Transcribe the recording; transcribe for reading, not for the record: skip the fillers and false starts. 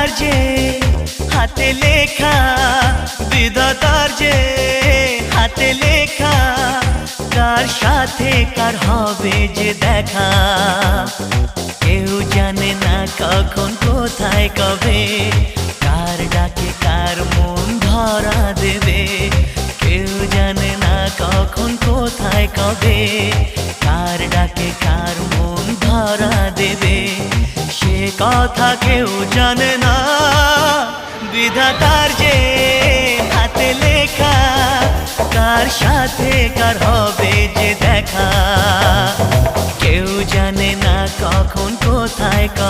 বিধাতার যে হাতে লেখা, বিধাতার যে হাতে লেখা, কার সাথে কার হবে যে দেখা। কেউ জানে না কখন কোথায় কবে, কার ডাকে কার মন ধরা দেবে। কেউ জানে না কখন কোথায় কবে, কার ডাকে কার মন ধরা দেবে। সে কথা কেউ জানে না, বিধাতার যে হাতে লেখা, কার সাথে কার হবে যে দেখা। কেউ জানে না কখন কোথায় কবে।